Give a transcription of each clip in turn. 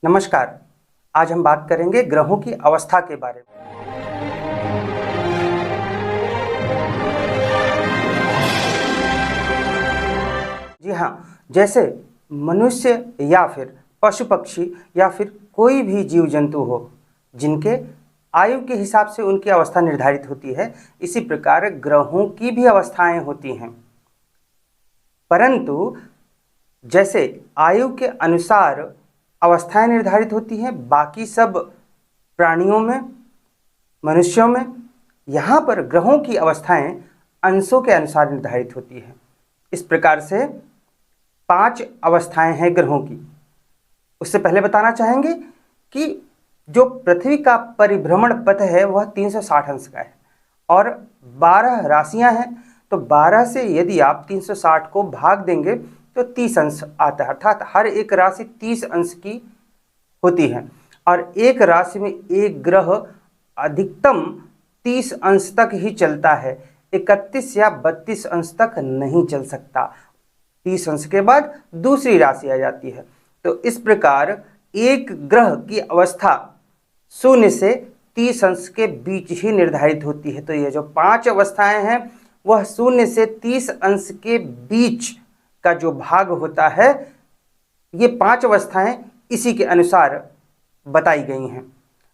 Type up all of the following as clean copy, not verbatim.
नमस्कार। आज हम बात करेंगे ग्रहों की अवस्था के बारे में। जी हाँ, जैसे मनुष्य या फिर पशु पक्षी या फिर कोई भी जीव जंतु हो जिनके आयु के हिसाब से उनकी अवस्था निर्धारित होती है, इसी प्रकार ग्रहों की भी अवस्थाएं होती हैं। परंतु जैसे आयु के अनुसार अवस्थाएं निर्धारित होती हैं बाकी सब प्राणियों में, मनुष्यों में, यहाँ पर ग्रहों की अवस्थाएं अंशों के अनुसार निर्धारित होती है। इस प्रकार से 5 अवस्थाएं हैं ग्रहों की। उससे पहले बताना चाहेंगे कि जो पृथ्वी का परिभ्रमण पथ है वह 360 अंश का है और 12 राशियां हैं। तो 12 से यदि आप 360 को भाग देंगे तो 30 अंश आता है, अर्थात हर एक राशि 30 अंश की होती है और एक राशि में एक ग्रह अधिकतम 30 अंश तक ही चलता है, 31 या 32 अंश तक नहीं चल सकता। 30 अंश के बाद दूसरी राशि आ जाती है। तो इस प्रकार एक ग्रह की अवस्था 0 से 30 अंश के बीच ही निर्धारित होती है। तो ये जो 5 अवस्थाएं हैं वह 0 से 30 अंश के बीच का जो भाग होता है, ये 5 अवस्थाएं इसी के अनुसार बताई गई हैं।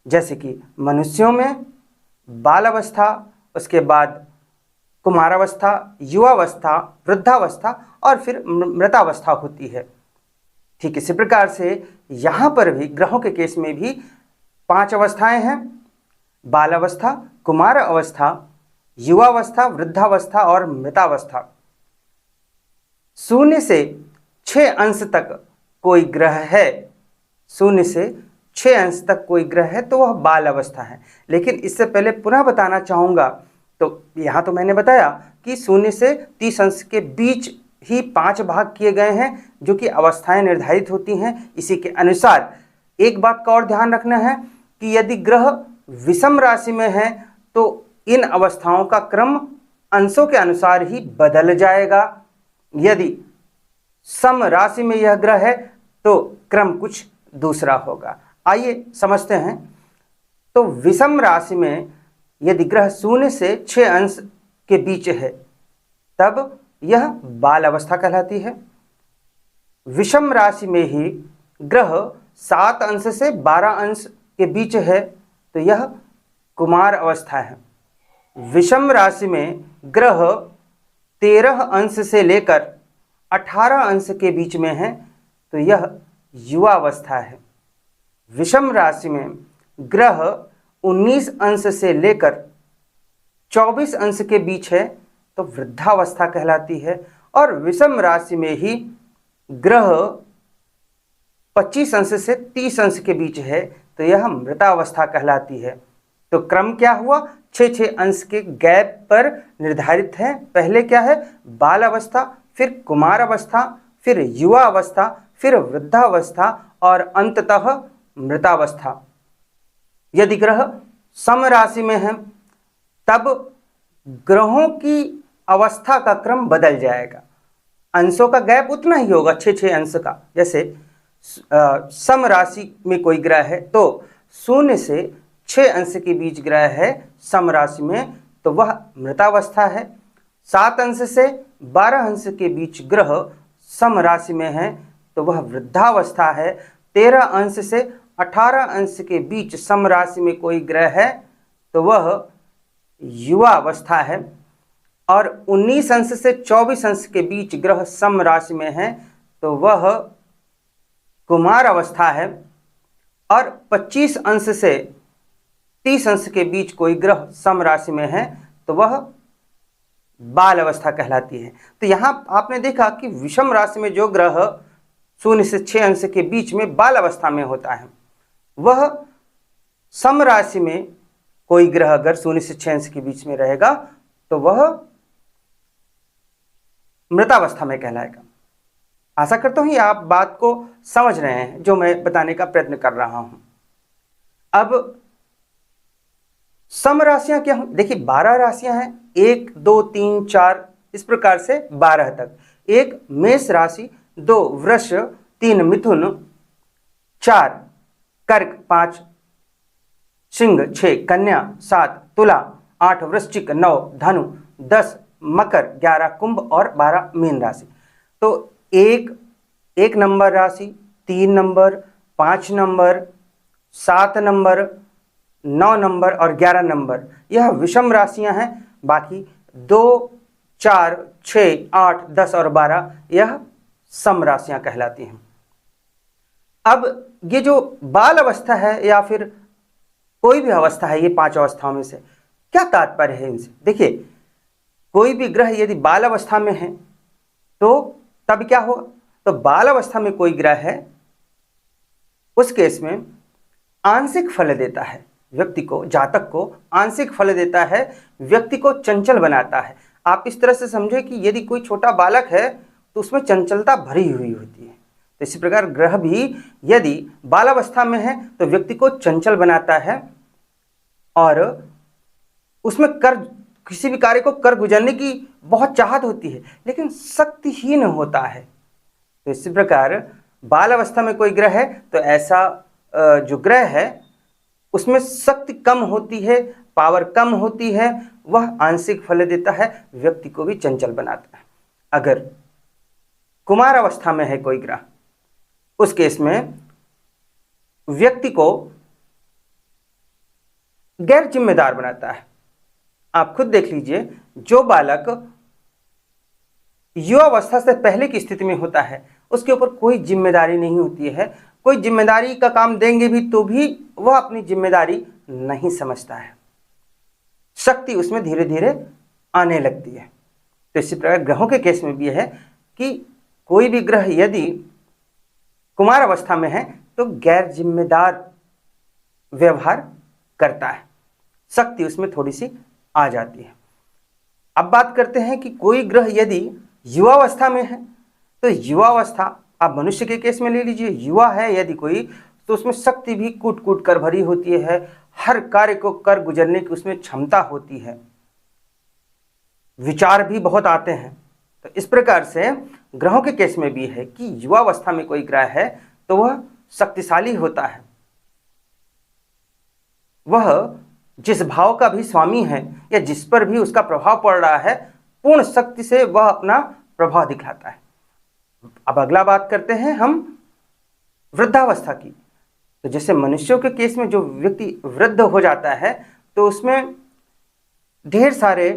जैसे कि मनुष्यों में बाल अवस्था, उसके बाद कुमारावस्था, युवावस्था, वृद्धावस्था और फिर मृतावस्था होती है। ठीक इसी प्रकार से यहाँ पर भी ग्रहों के केस में भी 5 अवस्थाएं हैं: बाल अवस्था, कुमार अवस्था, युवावस्था, वृद्धावस्था और मृतावस्था। 0 से 6 अंश तक कोई ग्रह है, 0 से 6 अंश तक कोई ग्रह है तो वह बाल अवस्था है। लेकिन इससे पहले पुनः बताना चाहूँगा, तो यहाँ तो मैंने बताया कि 0 से 30 अंश के बीच ही 5 भाग किए गए हैं जो कि अवस्थाएं निर्धारित होती हैं इसी के अनुसार। एक बात का और ध्यान रखना है कि यदि ग्रह विषम राशि में है तो इन अवस्थाओं का क्रम अंशों के अनुसार ही बदल जाएगा। यदि सम राशि में यह ग्रह है तो क्रम कुछ दूसरा होगा। आइए समझते हैं। तो विषम राशि में यदि ग्रह 0 से 6 अंश के बीच है तब यह बाल अवस्था कहलाती है। विषम राशि में ही ग्रह 7 अंश से 12 अंश के बीच है तो यह कुमार अवस्था है। विषम राशि में ग्रह 13 अंश से लेकर 18 अंश के बीच में है तो यह युवा अवस्था है। विषम राशि में ग्रह 19 अंश से लेकर 24 अंश के बीच है तो वृद्धावस्था कहलाती है। और विषम राशि में ही ग्रह 25 अंश से 30 अंश के बीच है तो यह मृतावस्था कहलाती है। तो क्रम क्या हुआ? 6-6 अंश के गैप पर निर्धारित है। पहले क्या है? बाल अवस्था, फिर कुमार अवस्था, फिर युवा अवस्था, फिर वृद्धावस्था और अंततः मृतावस्था। यदि ग्रह सम राशि में है तब ग्रहों की अवस्था का क्रम बदल जाएगा। अंशों का गैप उतना ही होगा, 6-6 अंश का। जैसे सम राशि में कोई ग्रह है तो 0 से 6 अंश के बीच ग्रह है सम राशि में तो वह मृतावस्था है। 7 अंश से 12 अंश के बीच ग्रह सम राशि में है तो वह वृद्धावस्था है। 13 अंश से 18 अंश के बीच सम राशि में कोई ग्रह है तो वह युवा अवस्था है। और 19 अंश से 24 अंश के बीच ग्रह सम राशि में है तो वह कुमार अवस्था है। और 25 अंश से 30 अंश के बीच कोई ग्रह सम राशि में है तो वह बाल अवस्था कहलाती है। तो यहाँ आपने देखा कि विषम राशि में जो ग्रह 0 से 6 अंश के बीच में बाल अवस्था में होता है, वह सम राशि में कोई ग्रह अगर 0 से 6 अंश के बीच में रहेगा तो वह मृतावस्था में कहलाएगा। आशा करता हूं ये आप बात को समझ रहे हैं जो मैं बताने का प्रयत्न कर रहा हूं। अब सम राशियां क्या हैं? देखिए 12 राशियां हैं, 1, 2, 3, 4 इस प्रकार से 12 तक। 1 मेष राशि, 2 वृष, 3 मिथुन, 4 कर्क 5, सिंह 6, कन्या 7, तुला 8, वृश्चिक 9, धनु 10, मकर 11, कुंभ और 12 मीन राशि। तो एक नंबर राशि, 3 नंबर, 5 नंबर, 7 नंबर, 9 नंबर और 11 नंबर यह विषम राशियां हैं। बाकी 2, 4, 6, 8, 10 और 12 यह सम राशियां कहलाती हैं। अब ये जो बाल अवस्था है या फिर कोई भी अवस्था है, ये 5 अवस्थाओं में से क्या तात्पर्य है इनसे? देखिए, कोई भी ग्रह यदि बाल अवस्था में है तो तब क्या होगा? तो बाल अवस्था में कोई ग्रह है, उस केस में आंशिक फल देता है व्यक्ति को, जातक को आंशिक फल देता है, व्यक्ति को चंचल बनाता है। आप इस तरह से समझे कि यदि कोई छोटा बालक है तो उसमें चंचलता भरी हुई होती है। तो इसी प्रकार ग्रह भी यदि बालावस्था में है तो व्यक्ति को चंचल बनाता है और उसमें किसी भी कार्य को कर गुजरने की बहुत चाहत होती है, लेकिन शक्तिहीन होता है। तो इसी प्रकार बाल अवस्था में कोई ग्रह है तो ऐसा जो ग्रह है उसमें शक्ति कम होती है, पावर कम होती है, वह आंशिक फल देता है, व्यक्ति को भी चंचल बनाता है। अगर कुमार अवस्था में है कोई ग्रह, उस केस में व्यक्ति को गैर जिम्मेदार बनाता है। आप खुद देख लीजिए, जो बालक युवा अवस्था से पहले की स्थिति में होता है उसके ऊपर कोई जिम्मेदारी नहीं होती है, कोई जिम्मेदारी का काम देंगे भी तो भी वह अपनी जिम्मेदारी नहीं समझता है, शक्ति उसमें धीरे धीरे आने लगती है। तो इसी प्रकार ग्रहों के केस में भी है कि कोई भी ग्रह यदि कुमार अवस्था में है तो गैर जिम्मेदार व्यवहार करता है, शक्ति उसमें थोड़ी सी आ जाती है। अब बात करते हैं कि कोई ग्रह यदि युवावस्था में है तो युवावस्था, आप मनुष्य के केस में ले लीजिए, युवा है यदि कोई तो उसमें शक्ति भी कूट कूट कर भरी होती है, हर कार्य को कर गुजरने की उसमें क्षमता होती है, विचार भी बहुत आते हैं। तो इस प्रकार से ग्रहों के केस में भी है कि युवावस्था में कोई ग्रह है तो वह शक्तिशाली होता है, वह जिस भाव का भी स्वामी है या जिस पर भी उसका प्रभाव पड़ रहा है पूर्ण शक्ति से वह अपना प्रभाव दिखलाता है। अब अगला बात करते हैं हम वृद्धावस्था की। तो जैसे मनुष्यों के केस में जो व्यक्ति वृद्ध हो जाता है तो उसमें ढेर सारे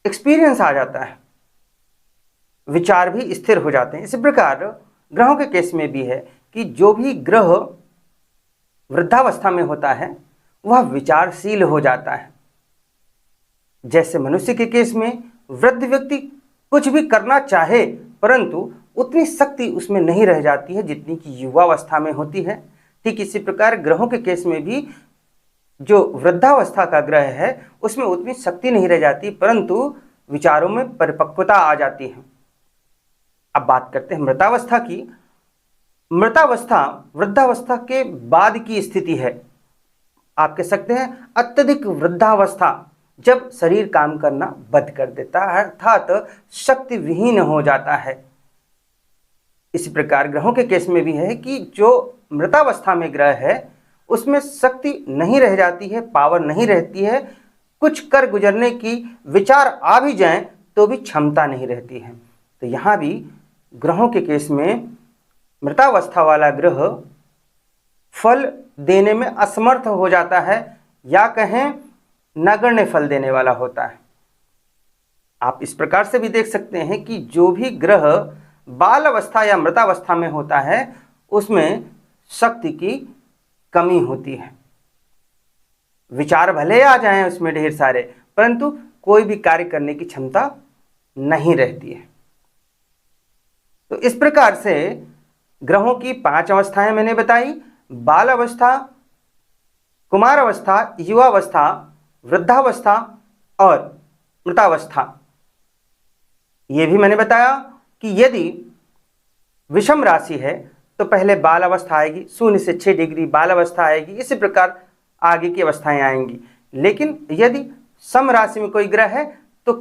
एक्सपीरियंस आ जाता है, विचार भी स्थिर हो जाते हैं। इसी प्रकार ग्रहों के केस में भी है कि जो भी ग्रह वृद्धावस्था में होता है वह विचारशील हो जाता है। जैसे मनुष्य के केस में वृद्ध व्यक्ति कुछ भी करना चाहे परंतु उतनी शक्ति उसमें नहीं रह जाती है जितनी कि युवावस्था में होती है। ठीक इसी प्रकार ग्रहों के केस में भी जो वृद्धावस्था का ग्रह है उसमें उतनी शक्ति नहीं रह जाती परंतु विचारों में परिपक्वता आ जाती है। अब बात करते हैं मृतावस्था की। मृतावस्था वृद्धावस्था के बाद की स्थिति है। आप कह सकते हैं अत्यधिक वृद्धावस्था, जब शरीर काम करना बंद कर देता है अर्थात शक्ति विहीन हो जाता है। इसी प्रकार ग्रहों के केस में भी है कि जो मृतावस्था में ग्रह है उसमें शक्ति नहीं रह जाती है, पावर नहीं रहती है, कुछ कर गुजरने की विचार आ भी जाएं तो भी क्षमता नहीं रहती है। तो यहाँ भी ग्रहों के केस में मृतावस्था वाला ग्रह फल देने में असमर्थ हो जाता है या कहें नगण्य फल देने वाला होता है। आप इस प्रकार से भी देख सकते हैं कि जो भी ग्रह बाल अवस्था या मृतावस्था में होता है उसमें शक्ति की कमी होती है, विचार भले आ जाएं उसमें ढेर सारे परंतु कोई भी कार्य करने की क्षमता नहीं रहती है। तो इस प्रकार से ग्रहों की 5 अवस्थाएं मैंने बताई, बाल अवस्था, कुमार अवस्था, युवावस्था, वृद्धावस्था और मृतावस्था। ये भी मैंने बताया कि यदि विषम राशि है तो पहले बाल अवस्था आएगी, 0 से 6 डिग्री बाल अवस्था आएगी, इसी प्रकार आगे की अवस्थाएं आएंगी। लेकिन यदि सम राशि में कोई ग्रह है तो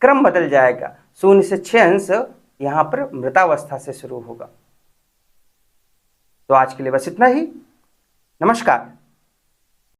क्रम बदल जाएगा, 0 से 6 अंश यहाँ पर मृतावस्था से शुरू होगा। तो आज के लिए बस इतना ही। नमस्कार।